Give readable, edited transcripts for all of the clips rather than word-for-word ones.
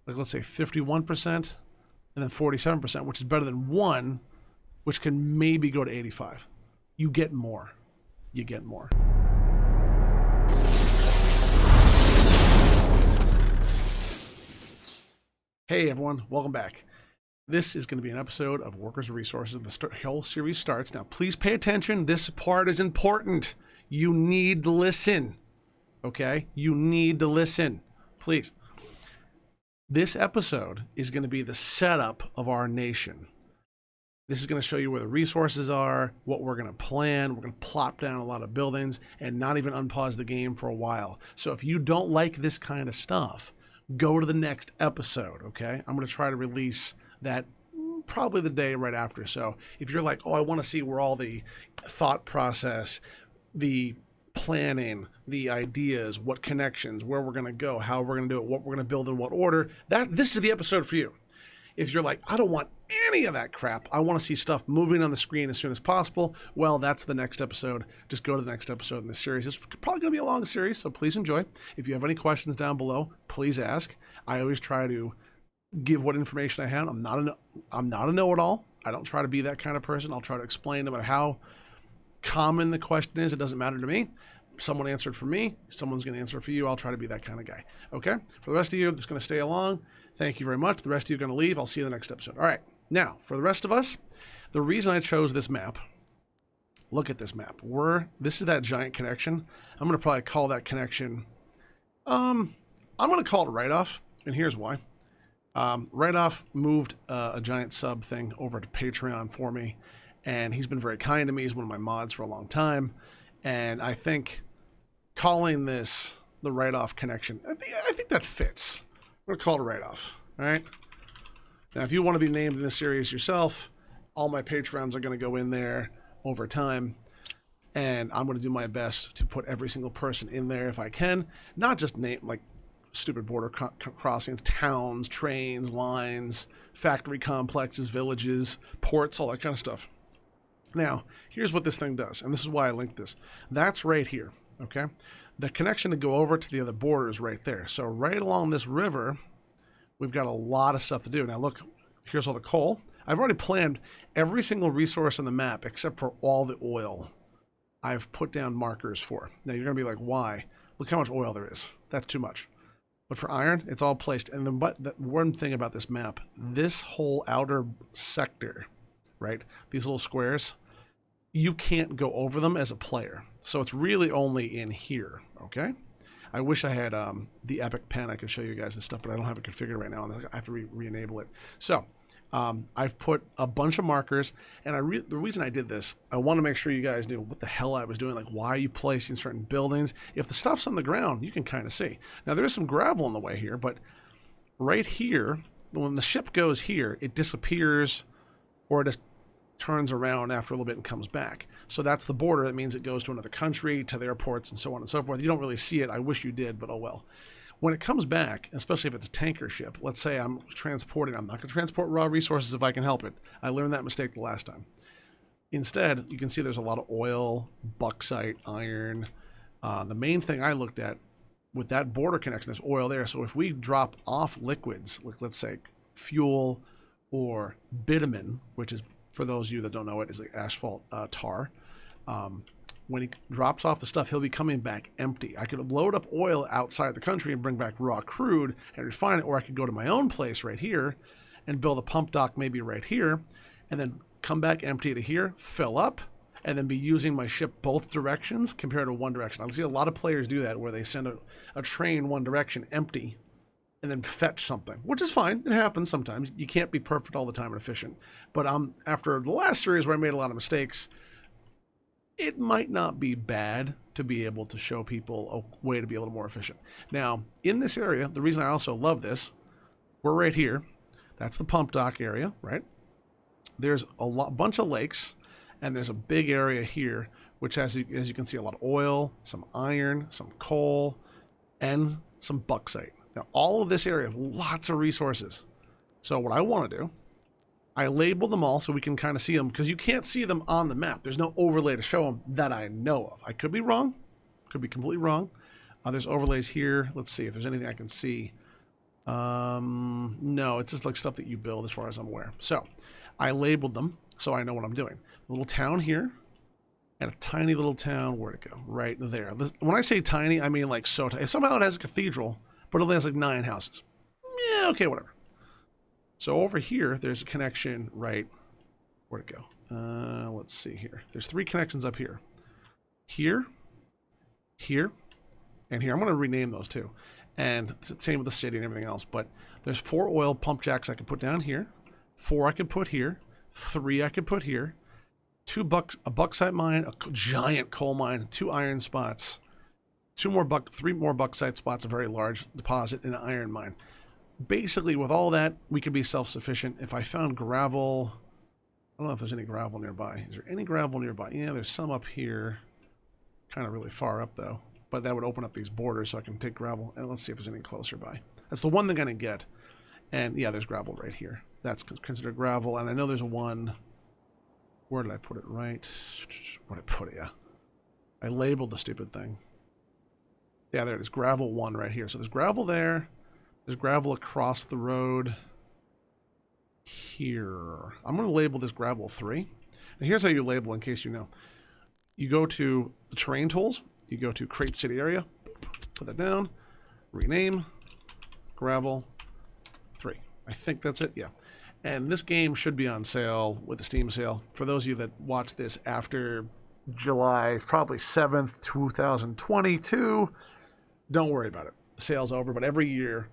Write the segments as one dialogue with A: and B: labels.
A: like let's say 51%, and then 47%, which is better than 1, which can maybe go to 85. You get more. You get more. Hey everyone, welcome back. This is going to be an episode of Workers Resources. The whole series starts. Now please pay attention. This part is important. You need to listen. Okay? You need to listen. Please. This episode is going to be the setup of our nation. This is going to show you where the resources are, what we're going to plan. We're going to plop down a lot of buildings and not even unpause the game for a while. So if you don't like this kind of stuff, go to the next episode, okay? I'm going to try to release that probably the day right after. So if you're like, oh, I want to see where all the thought process, the planning, the ideas, what connections, where we're going to go, how we're going to do it, what we're going to build in what order, this is the episode for you. If you're like, I don't want any of that crap, I want to see stuff moving on the screen as soon as possible, well, that's the next episode. Just go to the next episode in this series. It's probably going to be a long series, so please enjoy. If you have any questions down below, please ask. I always try to give what information I have. I'm not a know-it-all. I don't try to be that kind of person. I'll try to explain no matter how common the question is. It doesn't matter to me. Someone answered for me. Someone's going to answer for you. I'll try to be that kind of guy. Okay? For the rest of you that's going to stay along, thank you very much. The rest of you are going to leave. I'll see you in the next episode. All right. Now, for the rest of us, the reason I chose this map, look at this map. This is that giant connection. I'm going to probably call that connection, I'm going to call it Write-Off, and here's why. Write-Off moved a giant sub thing over to Patreon for me, and he's been very kind to me. He's one of my mods for a long time, and I think calling this the Write-Off connection, I think that fits. I'm going to call it a Write-Off, all right? Now, if you want to be named in this series yourself, all my Patreons are going to go in there over time, and I'm going to do my best to put every single person in there if I can, not just name like stupid border crossings, towns, trains, lines, factory complexes, villages, ports, all that kind of stuff. Now, here's what this thing does, and this is why I linked this. That's right here, okay? The connection to go over to the other border is right there. So right along this river, we've got a lot of stuff to do. Now look, here's all the coal. I've already planned every single resource on the map except for all the oil I've put down markers for. Now you're going to be like, why? Look how much oil there is. That's too much. But for iron, it's all placed. And the one thing about this map, this whole outer sector, right? These little squares, you can't go over them as a player. So it's really only in here, okay? I wish I had the Epic Pen. I could show you guys this stuff, but I don't have it configured right now. I have to re-enable it. So I've put a bunch of markers, and the reason I did this, I want to make sure you guys knew what the hell I was doing. Like, why are you placing certain buildings? If the stuff's on the ground, you can kind of see. Now, there is some gravel in the way here, but right here, when the ship goes here, it disappears, or it just turns around after a little bit and comes back. So that's the border. That means it goes to another country, to the airports, and so on and so forth. You don't really see it. I wish you did, but oh well. When it comes back, especially if it's a tanker ship, let's say I'm transporting, I'm not going to transport raw resources if I can help it. I learned that mistake the last time. Instead, you can see there's a lot of oil, bauxite, iron. The main thing I looked at with that border connection, there's oil there. So if we drop off liquids, like let's say fuel or bitumen, which is, for those of you that don't know it, is like asphalt tar. When he drops off the stuff, he'll be coming back empty. I could load up oil outside the country and bring back raw crude and refine it, or I could go to my own place right here and build a pump dock maybe right here, and then come back empty to here, fill up, and then be using my ship both directions compared to one direction. I see a lot of players do that where they send a train one direction empty and then fetch something, which is fine. It happens sometimes. You can't be perfect all the time and efficient. But after the last series where I made a lot of mistakes, it might not be bad to be able to show people a way to be a little more efficient. Now, in this area, the reason I also love this, we're right here. That's the pump dock area, right? There's a bunch of lakes, and there's a big area here, which has, as you can see, a lot of oil, some iron, some coal, and some bauxite. Now, all of this area, lots of resources. So what I want to do, I label them all so we can kind of see them, because you can't see them on the map. There's no overlay to show them that I know of. I could be wrong. Could be completely wrong. There's overlays here. Let's see if there's anything I can see. No, it's just like stuff that you build as far as I'm aware. So I labeled them so I know what I'm doing. A little town here and a tiny little town, where'd it go? Right there. When I say tiny, I mean like so tiny. Somehow it has a cathedral, but it only has like 9 houses. Yeah, okay, whatever. So over here, there's a connection right, where'd it go? Let's see here. There's 3 connections up here. Here, here, and here. I'm going to rename those too. And same with the city and everything else. But there's 4 oil pump jacks I can put down here. 4 I could put here. 3 I could put here. a bauxite mine, a giant coal mine, 2 iron spots, 3 more bauxite spots, a very large deposit, and an iron mine. Basically, with all that, we could be self-sufficient. If I found gravel, I don't know if there's any gravel nearby. Is there any gravel nearby? Yeah, there's some up here. Kind of really far up, though. But that would open up these borders so I can take gravel. And let's see if there's anything closer by. That's the one they're going to get. And yeah, there's gravel right here. That's considered gravel. And I know there's one. Where did I put it? Right. Where did I put it? Yeah. I labeled the stupid thing. Yeah, there it is. Gravel 1 right here. So there's gravel there. There's gravel across the road here. I'm going to label this gravel 3. And here's how you label in case you know. You go to the terrain tools. You go to create city area. Put that down. Rename. Gravel 3. I think that's it. Yeah. And this game should be on sale with the Steam sale. For those of you that watch this after July, probably 7th, 2022, don't worry about it. The sale's over, but every year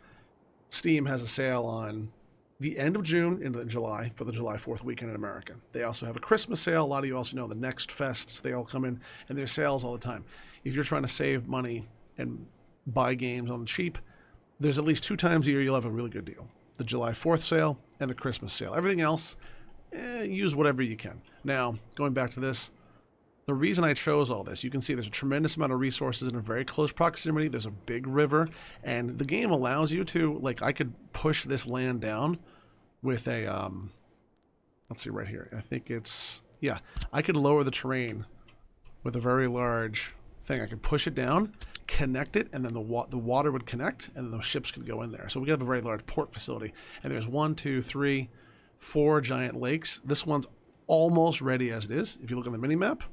A: Steam has a sale on the end of June into July for the July 4th weekend in America. They also have a Christmas sale. A lot of you also know the Next Fests. They all come in, and there's sales all the time. If you're trying to save money and buy games on the cheap, there's at least 2 times a year you'll have a really good deal. The July 4th sale and the Christmas sale. Everything else, use whatever you can. Now, going back to this, the reason I chose all this, you can see there's a tremendous amount of resources in a very close proximity. There's a big river, and the game allows you to, like, I could push this land down with a, let's see right here. I think it's, yeah, I could lower the terrain with a very large thing. I could push it down, connect it, and then the water would connect, and then those ships could go in there. So we could have a very large port facility. And there's 1, 2, 3, 4 giant lakes. This one's almost ready as it is. If you look on the mini map,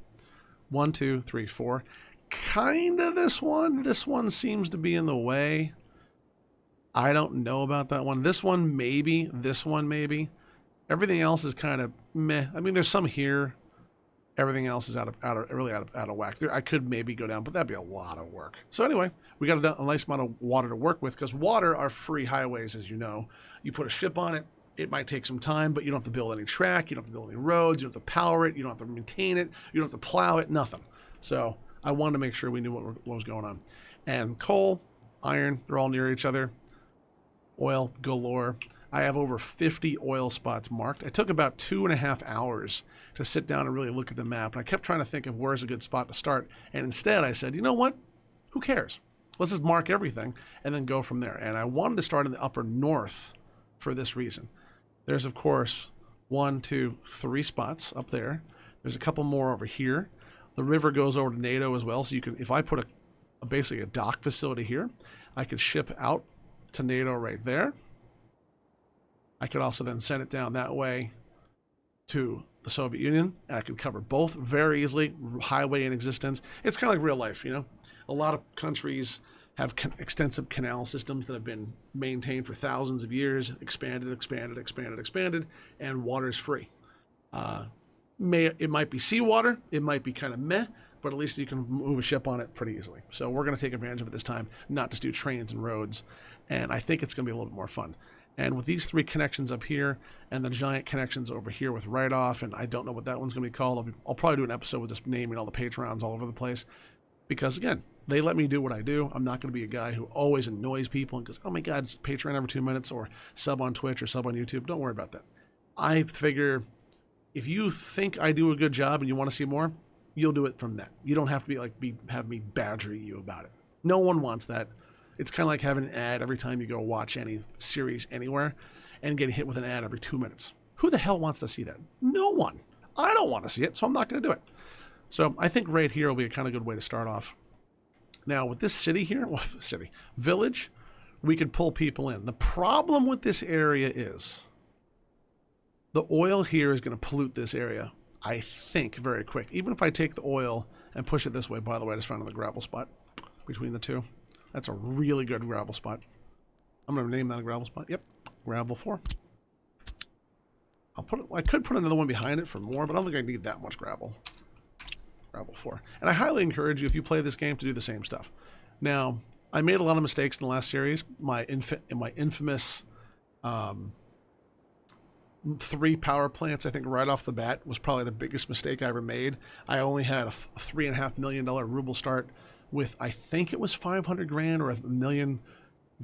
A: 1, 2, 3, 4. Kind of this one. This one seems to be in the way. I don't know about that one. This one, maybe. This one, maybe. Everything else is kind of meh. I mean, there's some here. Everything else is out of whack. I could maybe go down, but that'd be a lot of work. So anyway, we got a nice amount of water to work with because water are free highways, as you know. You put a ship on it. It might take some time, but you don't have to build any track. You don't have to build any roads. You don't have to power it. You don't have to maintain it. You don't have to plow it. Nothing. So I wanted to make sure we knew what was going on. And coal, iron, they're all near each other. Oil galore. I have over 50 oil spots marked. It took about 2.5 hours to sit down and really look at the map. And I kept trying to think of where's a good spot to start. And instead I said, you know what? Who cares? Let's just mark everything and then go from there. And I wanted to start in the upper north for this reason. There's, of course, 1, 2, 3 spots up there. There's a couple more over here. The river goes over to NATO as well. So you can, if I put basically a dock facility here, I could ship out to NATO right there. I could also then send it down that way to the Soviet Union, and I could cover both very easily. Highway in existence. It's kind of like real life, you know. A lot of countries have extensive canal systems that have been maintained for thousands of years, expanded, and water is free. It might be seawater, it might be kind of meh, but at least you can move a ship on it pretty easily. So we're going to take advantage of it this time, not just do trains and roads, and I think it's going to be a little bit more fun. And with these 3 connections up here and the giant connections over here with write-off, and I don't know what that one's going to be called. I'll probably do an episode with just naming all the Patreons all over the place. Because, again, they let me do what I do. I'm not going to be a guy who always annoys people and goes, oh, my God, it's Patreon every 2 minutes or sub on Twitch or sub on YouTube. Don't worry about that. I figure if you think I do a good job and you want to see more, you'll do it from that. You don't have to have me badger you about it. No one wants that. It's kind of like having an ad every time you go watch any series anywhere and getting hit with an ad every 2 minutes. Who the hell wants to see that? No one. I don't want to see it, so I'm not going to do it. So I think right here will be a kind of good way to start off. Now with this city here, village, we could pull people in. The problem with this area is the oil here is going to pollute this area, I think, very quick. Even if I take the oil and push it this way, by the way, I just found another gravel spot between the two. That's a really good gravel spot. I'm going to name that a gravel spot. Yep, gravel 4. I could put another one behind it for more, but I don't think I need that much gravel. Gravel 4. And I highly encourage you, if you play this game, to do the same stuff. Now, I made a lot of mistakes in the last series. My infamous 3 power plants, I think, right off the bat was probably the biggest mistake I ever made. I only had a $3.5 million ruble start with, I think it was 500 grand or $1 million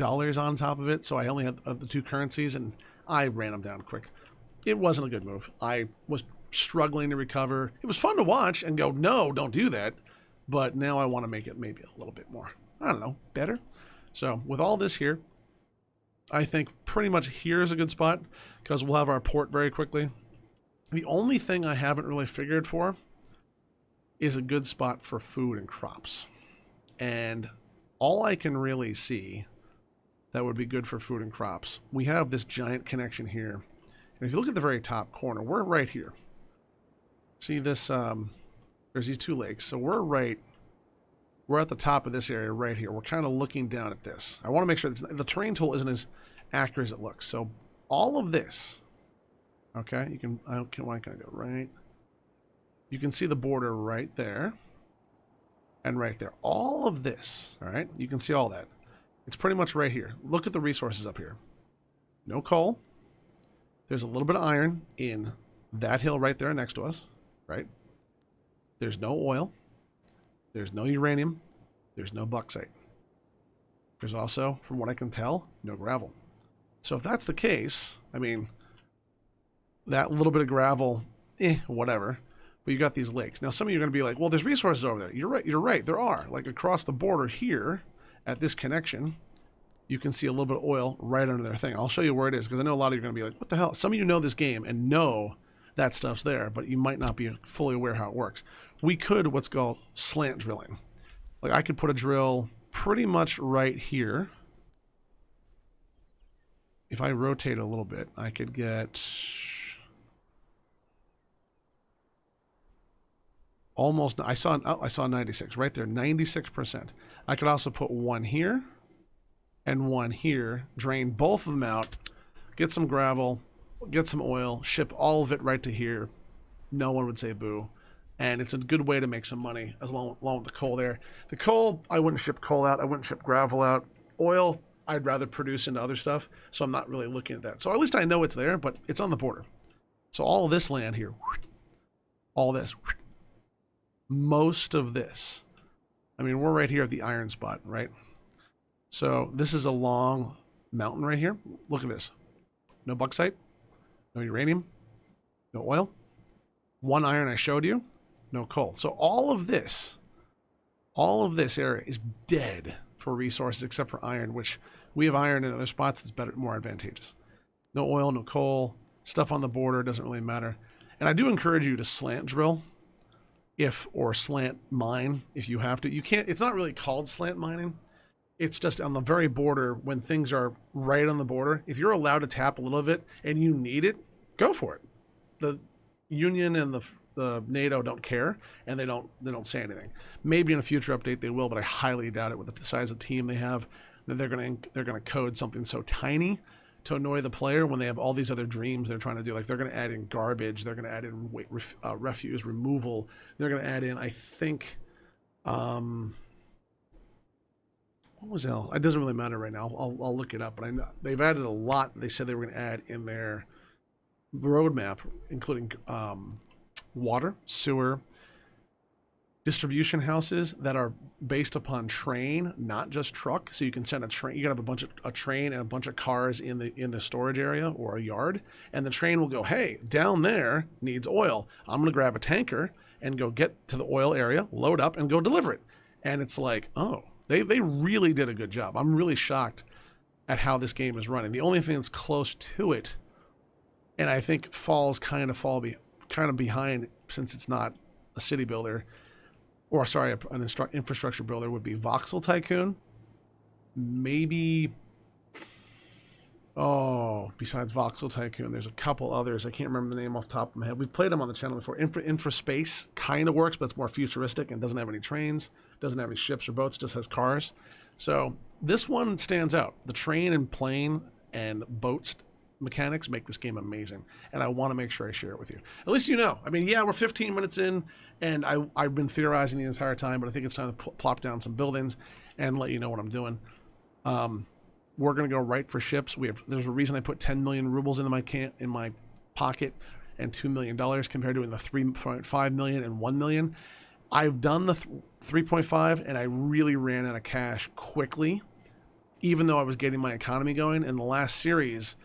A: on top of it. So I only had the 2 currencies, and I ran them down quick. It wasn't a good move. I was struggling to recover. It was fun to watch and go, no, don't do that. But now I want to make it maybe a little bit more, I don't know, better. So with all this here, I think pretty much here is a good spot because we'll have our port very quickly. The only thing I haven't really figured for is a good spot for food and crops. And all I can really see that would be good for food and crops, we have this giant connection here. And if you look at the very top corner, we're right here. See this, there's these 2 lakes. So we're at the top of this area right here. We're kind of looking down at this. I want to make sure the terrain tool isn't as accurate as it looks. So all of this, okay, you can, why can't I go right? You can see the border right there and right there. All of this, all right, you can see all that. It's pretty much right here. Look at the resources up here. No coal. There's a little bit of iron in that hill right there next to us, right? There's no oil. There's no uranium. There's no bauxite. There's also, from what I can tell, no gravel. So if that's the case, I mean, that little bit of gravel, whatever. But you got these lakes. Now, some of you are going to be like, well, there's resources over there. You're right. You're right. There are. Like across the border here at this connection, you can see a little bit of oil right under their thing. I'll show you where it is because I know a lot of you are going to be like, what the hell? Some of you know this game and know that stuff's there, but you might not be fully aware how it works. We could what's called slant drilling. Like I could put a drill pretty much right here. If I rotate a little bit, I could get almost, I saw 96 right there, 96%. I could also put one here and one here, drain both of them out, get some gravel, get some oil, ship all of it right to here. No one would say boo. And it's a good way to make some money along with the coal there. The coal, I wouldn't ship coal out. I wouldn't ship gravel out. Oil, I'd rather produce into other stuff. So I'm not really looking at that. So at least I know it's there, but it's on the border. So all of this land here, all this, most of this. I mean, we're right here at the iron spot, right? So this is a long mountain right here. Look at this. No bauxite, no uranium, no oil. One iron I showed you, no coal. So all of this area is dead for resources except for iron, which we have iron in other spots that's better, more advantageous. No oil, no coal, stuff on the border, doesn't really matter. And I do encourage you to slant drill or slant mine if you have to. You can't, it's not really called slant mining. It's just on the very border when things are right on the border. If you're allowed to tap a little of it and you need it, go for it. The Union and the NATO don't care, and they don't say anything. Maybe in a future update they will, but I highly doubt it with the size of team they have that they're gonna code something so tiny to annoy the player when they have all these other dreams they're trying to do. Like they're gonna add in garbage, they're gonna add in refuse removal, they're gonna add in, I think, what was else? It doesn't really matter right now. I'll look it up, but I know they've added a lot. They said they were going to add in their roadmap, including water, sewer, distribution houses that are based upon train, not just truck. So you can send a train. You can have a train and a bunch of cars in the storage area or a yard, and the train will go, hey, down there needs oil. I'm going to grab a tanker and go get to the oil area, load up, and go deliver it. And it's like, oh. They really did a good job. I'm really shocked at how this game is running. The only thing that's close to it, and I think falls kind of behind since it's not a city builder, or sorry, an infrastructure builder, would be Voxel Tycoon. Maybe Oh, besides Voxel Tycoon, there's a couple others. I can't remember the name off the top of my head. We've played them on the channel before. Infraspace kind of works, but it's more futuristic and doesn't have any trains, doesn't have any ships or boats, just has cars. So this one stands out. The train and plane and boats mechanics make this game amazing, and I want to make sure I share it with you. At least you know. I mean, yeah, we're 15 minutes in, and I've been theorizing the entire time, but I think it's time to plop down some buildings and let you know what I'm doing. We're going to go right for ships. There's a reason I put 10 million rubles in my pocket and $2 million compared to in the 3.5 million and 1 million. I've done the 3.5 and I really ran out of cash quickly, even though I was getting my economy going. In the last series,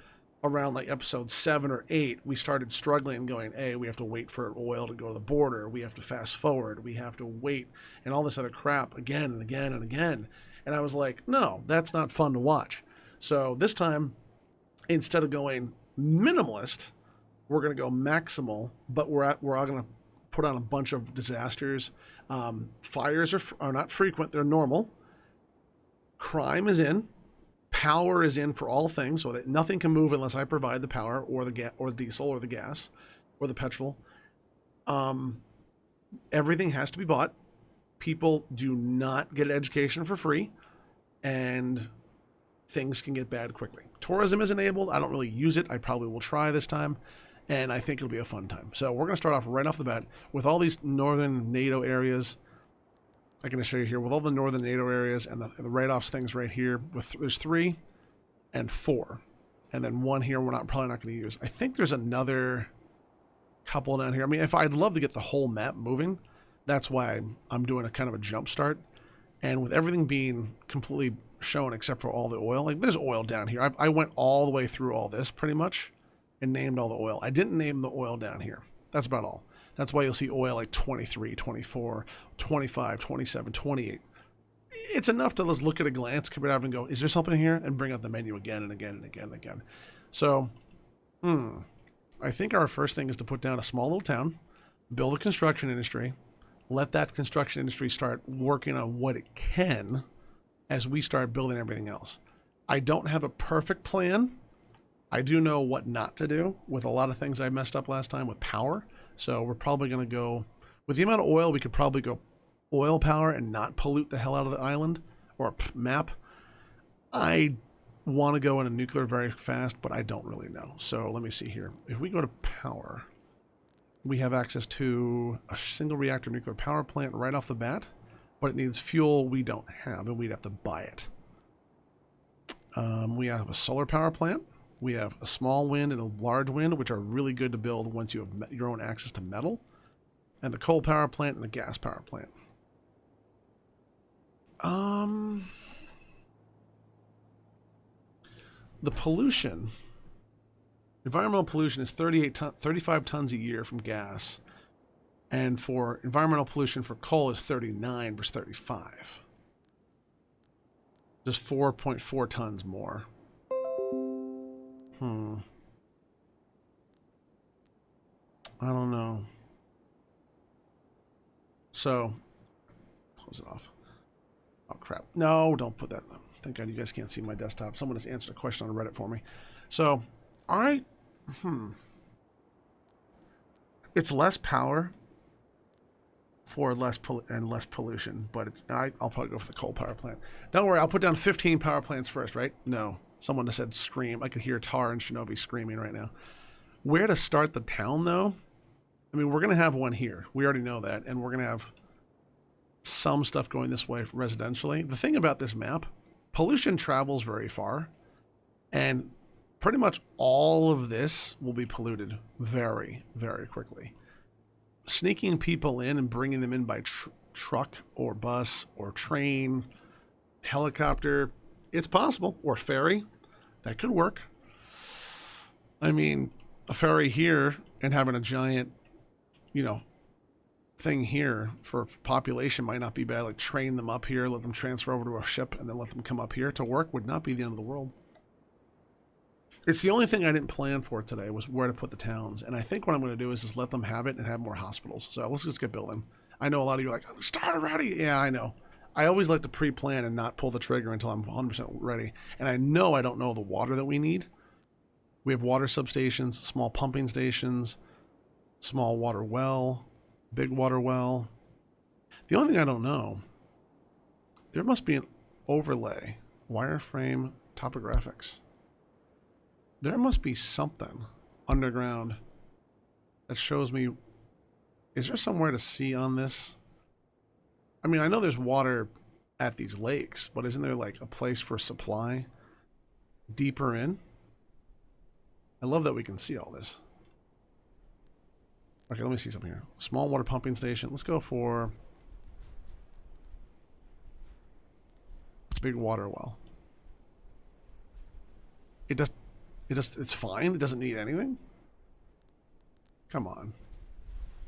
A: around like episode 7 or 8, we started struggling and going, hey, we have to wait for oil to go to the border. We have to fast forward. We have to wait and all this other crap again and again and again. And I was like, no, that's not fun to watch. So this time, instead of going minimalist, we're going to go maximal, but we're all going to put on a bunch of disasters. Fires are not frequent. They're normal. Crime is in. Power is in for all things, so that nothing can move unless I provide the power or the diesel or the gas or the petrol. Everything has to be bought. People do not get education for free, and things can get bad quickly. Tourism is enabled. I don't really use it. I probably will try this time, and I think it'll be a fun time. So we're going to start off right off the bat with all these northern NATO areas. I'm going to show you here with all the northern NATO areas and the write-offs things right here. There's 3 and 4, and then 1 here we're probably not going to use. I think there's another couple down here. I mean, I'd love to get the whole map moving. That's why I'm doing a kind of a jump start. And with everything being completely shown except for all the oil, like there's oil down here. I went all the way through all this pretty much and named all the oil. I didn't name the oil down here. That's about all. That's why you'll see oil like 23, 24, 25, 27, 28. It's enough to just look at a glance, come it out and go, is there something here? And bring up the menu again and again and again and again. So, I think our first thing is to put down a small little town, build a construction industry, let that construction industry start working on what it can as we start building everything else. I don't have a perfect plan. I do know what not to do with a lot of things I messed up last time with power. So we're probably going to go, with the amount of oil, we could probably go oil power and not pollute the hell out of the island or map. I want to go into nuclear very fast, but I don't really know. So let me see here. If we go to power, we have access to a single reactor nuclear power plant right off the bat, but it needs fuel we don't have, and we'd have to buy it. We have a solar power plant. We have a small wind and a large wind, which are really good to build once you have your own access to metal, and the coal power plant and the gas power plant. The pollution, environmental pollution is 35 tons a year from gas, and for environmental pollution for coal is 39 versus 35. Just 4.4 tons more. I don't know. So, close it off. Oh, crap. No, don't put that. Thank God you guys can't see my desktop. Someone has answered a question on Reddit for me. So, it's less power for less pollution, but I'll probably go for the coal power plant. Don't worry, I'll put down 15 power plants first, right? No. Someone just said scream. I could hear Tar and Shinobi screaming right now. Where to start the town, though? I mean, we're going to have one here. We already know that. And we're going to have some stuff going this way residentially. The thing about this map, pollution travels very far. And pretty much all of this will be polluted very, very quickly. Sneaking people in and bringing them in by truck or bus or train, helicopter, it's possible. Or ferry. That could work. I mean, a ferry here and having a giant, thing here for population might not be bad. Like train them up here, let them transfer over to a ship, and then let them come up here to work would not be the end of the world. It's the only thing I didn't plan for today was where to put the towns. And I think what I'm going to do is just let them have it and have more hospitals. So let's just get building. I know a lot of you are like, start already. Yeah, I know. I always like to pre-plan and not pull the trigger until I'm 100% ready. And I know I don't know the water that we need. We have water substations, small pumping stations, small water well, big water well. The only thing I don't know, there must be an overlay, wireframe topographics. There must be something underground that shows me, is there somewhere to see on this? I mean, I know there's water at these lakes, but isn't there like a place for supply deeper in? I love that we can see all this. Okay, let me see something here. Small water pumping station. Let's go for big water well. It's fine. It doesn't need anything. Come on.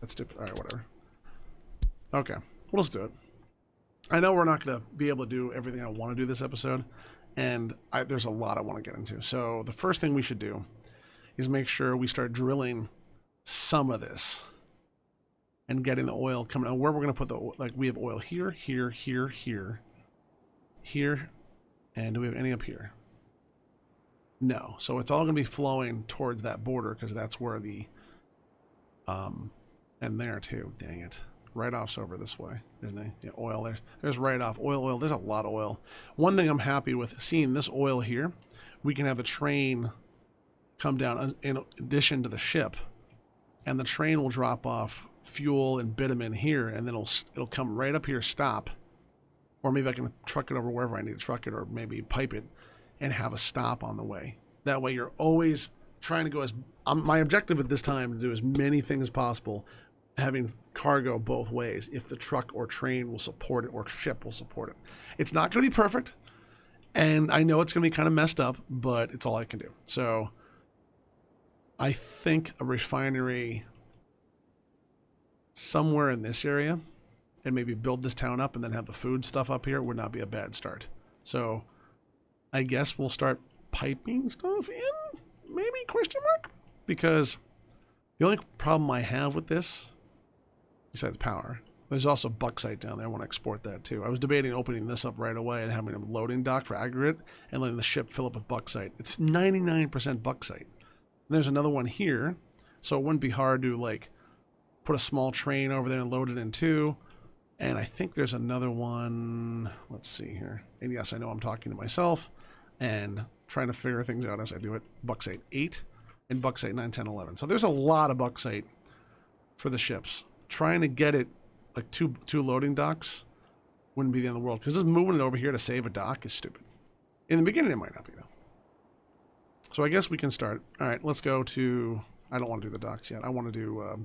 A: That's stupid. All right, whatever. Okay, well, let's do it. I know we're not going to be able to do everything I want to do this episode, and there's a lot I want to get into. So the first thing we should do is make sure we start drilling some of this and getting the oil coming out. Where we're going to put the, like, we have oil here, here, here, here, here, and do we have any up here? No. So it's all going to be flowing towards that border because that's where the, and there too, dang it. Write-off's over this way. There's no, yeah, oil, there's write-off, oil, there's a lot of oil. One thing I'm happy with, seeing this oil here, we can have the train come down in addition to the ship, and the train will drop off fuel and bitumen here, and then it'll come right up here, stop, or maybe I can truck it over wherever I need to truck it, or maybe pipe it and have a stop on the way. That way you're always trying to go as, my objective at this time to do as many things as possible, having cargo both ways, if the truck or train will support it or ship will support it. It's not going to be perfect, and I know it's going to be kind of messed up, but it's all I can do. So I think a refinery somewhere in this area, and maybe build this town up and then have the food stuff up here, would not be a bad start. So I guess we'll start piping stuff in, maybe, question mark? Because the only problem I have with this, besides power, there's also bauxite down there. I want to export that too. I was debating opening this up right away and having a loading dock for aggregate and letting the ship fill up with bauxite. It's 99% bauxite. There's another one here, so it wouldn't be hard to like put a small train over there and load it in too. And I think there's another one. Let's see here. And yes, I know I'm talking to myself and trying to figure things out as I do it. Bauxite 8 and bauxite 9, 10, 11. So there's a lot of bauxite for the ships. Trying to get it like two loading docks wouldn't be the end of the world, because just moving it over here to save a dock is stupid. In the beginning, it might not be though. So I guess we can start. All right, let's go to, I don't want to do the docks yet. I want to do,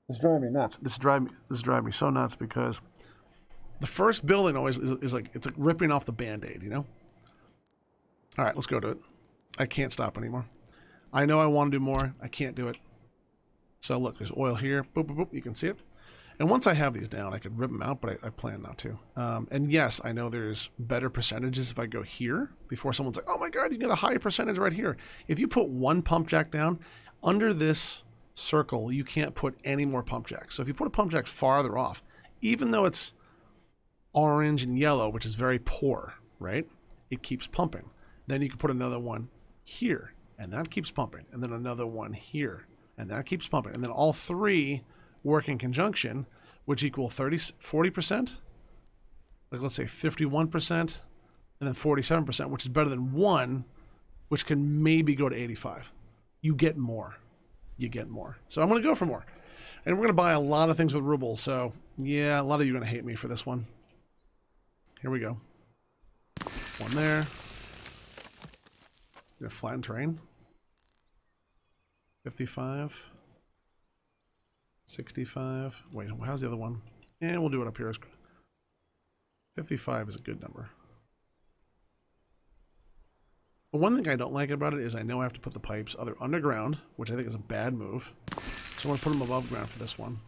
A: this is driving me nuts. This is driving me so nuts, because the first building always is like, it's like ripping off the Band-Aid, you know? All right, let's go to it. I can't stop anymore. I know I want to do more. I can't do it. So look, there's oil here. Boop, boop, boop. You can see it. And once I have these down, I could rip them out, but I plan not to. And yes, I know there's better percentages if I go here before someone's like, oh my God, you get a high percentage right here. If you put one pump jack down, under this circle, you can't put any more pump jacks. So if you put a pump jack farther off, even though it's orange and yellow, which is very poor, right? It keeps pumping. Then you can put another one here, and that keeps pumping. And then another one here, and that keeps pumping. And then all three work in conjunction, which equal 40%, like let's say 51%, and then 47%, which is better than one, which can maybe go to 85. You get more. You get more. So I'm going to go for more. And we're going to buy a lot of things with rubles. So yeah, a lot of you are going to hate me for this one. Here we go. One there. Gonna flatten terrain. 55. 65. Wait, how's the other one? And we'll do it up here. 55 is a good number. But one thing I don't like about it is I know I have to put the pipes either underground, which I think is a bad move. So I'm going to put them above ground for this one.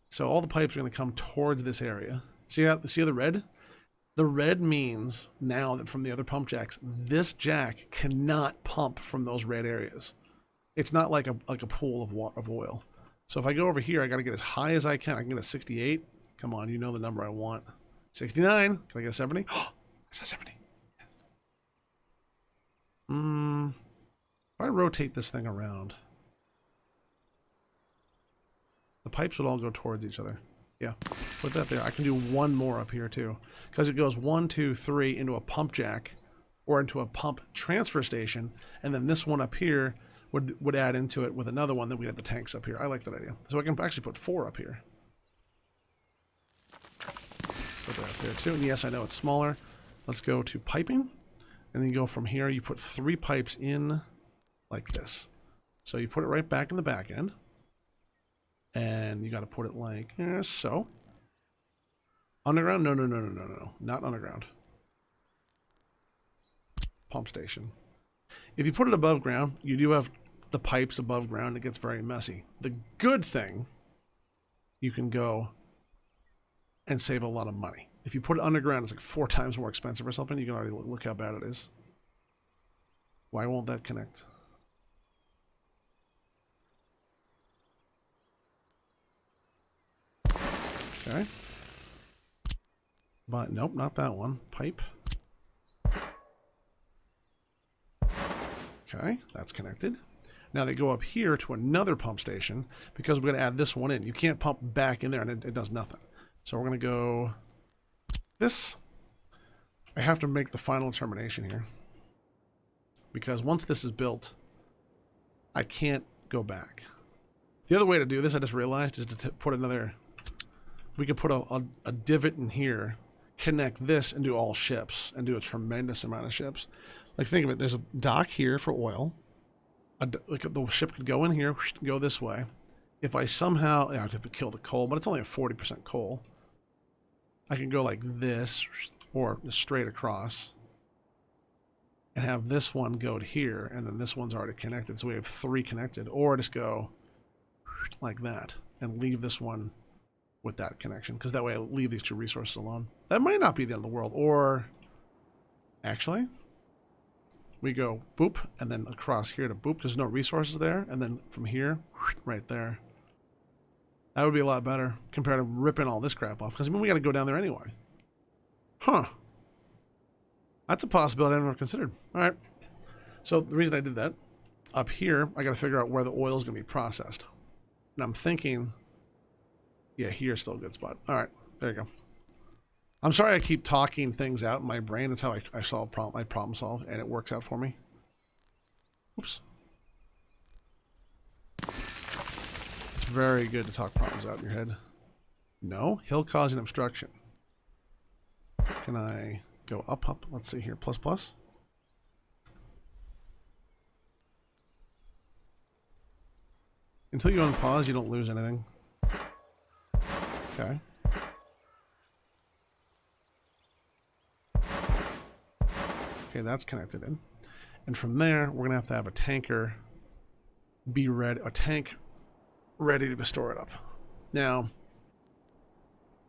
A: So all the pipes are going to come towards this area. See the red? The red means now that from the other pump jacks, this jack cannot pump from those red areas. It's not like a pool of oil. So if I go over here, I got to get as high as I can. I can get a 68. Come on, you know the number I want. 69. Can I get a 70? Oh, it's a 70. If I rotate this thing around, the pipes would all go towards each other. Yeah, put that there. I can do one more up here too, because it goes 1, 2, 3 into a pump jack or into a pump transfer station, and then this one up here would add into it with another one. Then we have the tanks up here. I like that idea. So I can actually put 4 up here. Put that up there too. And yes, I know it's smaller. Let's go to piping, and then you go from here. You put 3 pipes in like this. So you put it right back in the back end. And you got to put it like so. Underground? No. Not underground. Pump station. If you put it above ground, you do have the pipes above ground. It gets very messy. The good thing, you can go and save a lot of money. If you put it underground, it's like 4 times more expensive or something. You can already look how bad it is. Why won't that connect? Okay. But nope, not that one. Pipe. Okay, that's connected. Now they go up here to another pump station because we're going to add this one in. You can't pump back in there and it does nothing. So we're going to go this. I have to make the final determination here because once this is built, I can't go back. The other way to do this, I just realized, is to put another... We could put a divot in here, connect this, and do all ships, and do a tremendous amount of ships. Like, think of it. There's a dock here for oil. Like the ship could go in here, go this way. If I somehow... I have to kill the coal, but it's only a 40% coal. I can go like this, or straight across, and have this one go to here, and then this one's already connected, so we have 3 connected. Or just go like that, and leave this one with that connection, because that way I leave these 2 resources alone. That might not be the end of the world. Or actually, we go boop, and then across here to boop, because there's no resources there, and then from here, right there. That would be a lot better compared to ripping all this crap off, because I mean, we got to go down there anyway. Huh. That's a possibility I never considered. All right. So the reason I did that, up here, I got to figure out where the oil is going to be processed. And I'm thinking... Yeah, here's still a good spot. All right, there you go. I'm sorry I keep talking things out in my brain. That's how I solve I problem solve, and it works out for me. Oops. It's very good to talk problems out in your head. No, hill causing obstruction. Can I go up? Let's see here. Plus, plus. Until you unpause, you don't lose anything. Okay. Okay, that's connected in. And from there, we're going to have a tanker be ready, a tank ready to store it up. Now,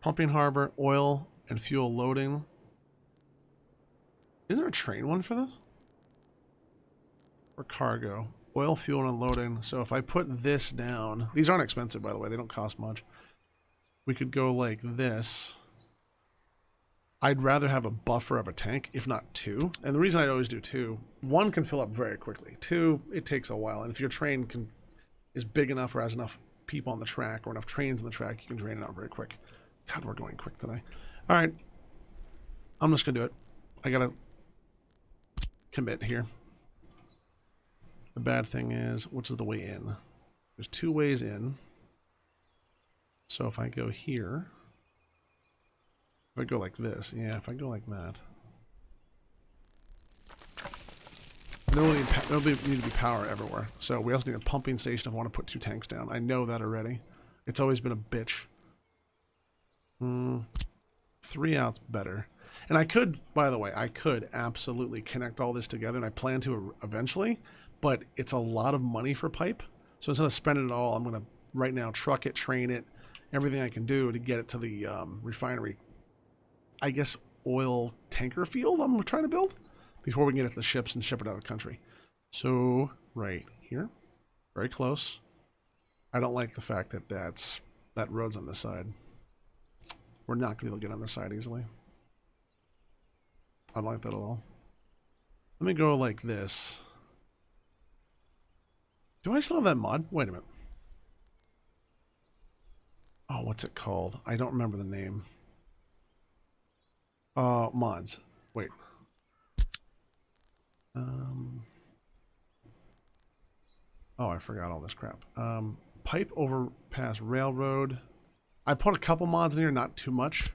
A: pumping harbor, oil and fuel loading. Is there a train one for this? Or cargo? Oil, fuel, and loading. So if I put this down, these aren't expensive, by the way. They don't cost much. We could go like this. I'd rather have a buffer of a tank, if not 2. And the reason I always do 2, 1 can fill up very quickly. 2, it takes a while. And if your train is big enough or has enough people on the track or enough trains on the track, you can drain it out very quick. God, we're going quick today. All right. I'm just going to do it. I got to commit here. The bad thing is, which is the way in? There's 2 ways in. So if I go here, if I go like this, yeah, if I go like that, no need to be power everywhere. So we also need a pumping station if I want to put 2 tanks down. I know that already. It's always been a bitch. 3 out's better. And I could, by the way, I could absolutely connect all this together, and I plan to eventually, but it's a lot of money for pipe. So instead of spending it all, I'm going to right now truck it, train it, everything I can do to get it to the refinery, I guess, oil tanker field I'm trying to build before we can get it to the ships and ship it out of the country. So right here, very close. I don't like the fact that that road's on this side. We're not going to be able to get on this side easily. I don't like that at all. Let me go like this. Do I still have that mod? Wait a minute. Oh, what's it called? I don't remember the name. Mods. Wait. Oh, I forgot all this crap. Pipe overpass railroad. I put a couple mods in here, not too much.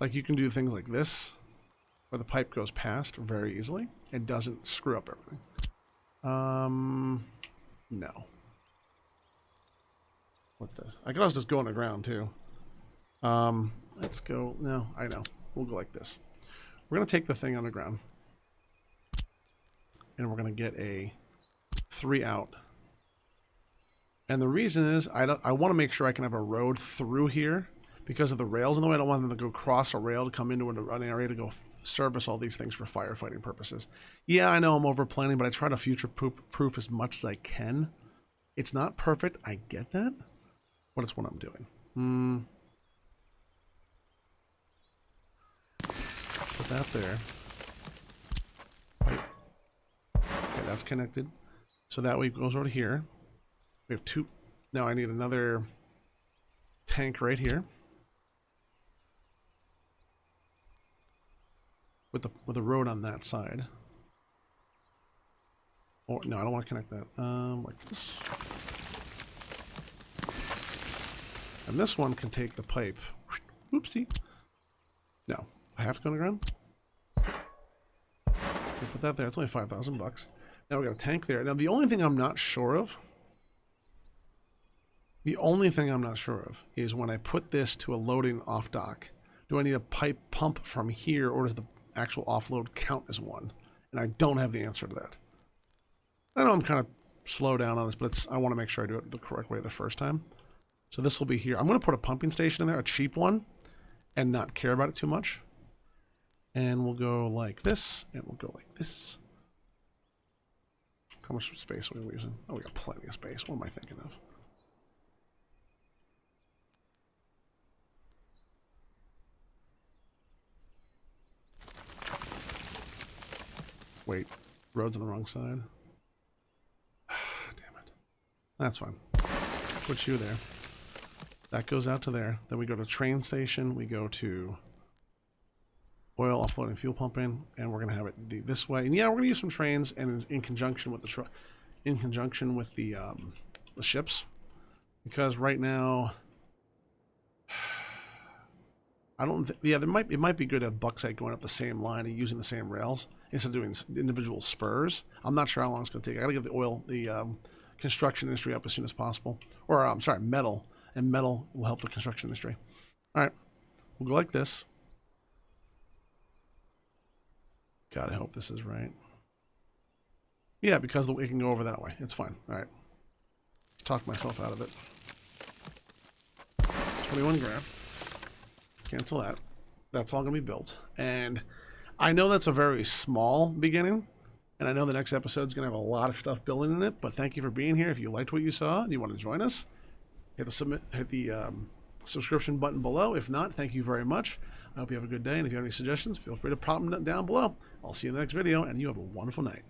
A: Like you can do things like this, where the pipe goes past very easily. It doesn't screw up everything. No. What's this? I could also just go on the ground too. Let's go. No, I know. We'll go like this. We're gonna take the thing on the ground, and we're gonna get a 3 out. And the reason is I want to make sure I can have a road through here because of the rails in the way. I don't want them to go across a rail to come into an area to go service all these things for firefighting purposes. Yeah, I know I'm over planning, but I try to future-proof as much as I can. It's not perfect. I get that, but it's what I'm doing. Put that there. Okay, that's connected. So that way it goes over here. We have 2. Now I need another tank right here. With the road on that side. Or no, I don't want to connect that. Like this. And this one can take the pipe. Oopsie. No, I have to go on the ground. Put that there. It's only $5,000. Now we got a tank there. Now the only thing I'm not sure of. Is when I put this to a loading off dock. Do I need a pipe pump from here, or does the actual offload count as one? And I don't have the answer to that. I know I'm kind of slow down on this, but I want to make sure I do it the correct way the first time. So this will be here. I'm going to put a pumping station in there, a cheap one, and not care about it too much. And we'll go like this, and we'll go like this. How much space are we using? Oh, we got plenty of space. What am I thinking of? Wait, road's on the wrong side. Damn it. That's fine. Put you there. That goes out to there. Then we go to train station. We go to oil offloading, fuel pumping, and we're gonna have it this way. And yeah, we're gonna use some trains, and in conjunction with the ships, because right now, I don't. Yeah, it might be good to have bauxite going up the same line and using the same rails instead of doing individual spurs. I'm not sure how long it's going to take. I got to get the construction industry up as soon as possible. Or I'm sorry, metal, and metal will help the construction industry. All right, we'll go like this. God, I hope this is right. Yeah, because it can go over that way. It's fine. All right, talk myself out of it. 21 grand. Cancel that. That's all going to be built. And I know that's a very small beginning. And I know the next episode is going to have a lot of stuff building in it. But thank you for being here. If you liked what you saw and you want to join us, hit the subscription button below. If not, thank you very much. I hope you have a good day. And if you have any suggestions, feel free to prompt them down below. I'll see you in the next video, and you have a wonderful night.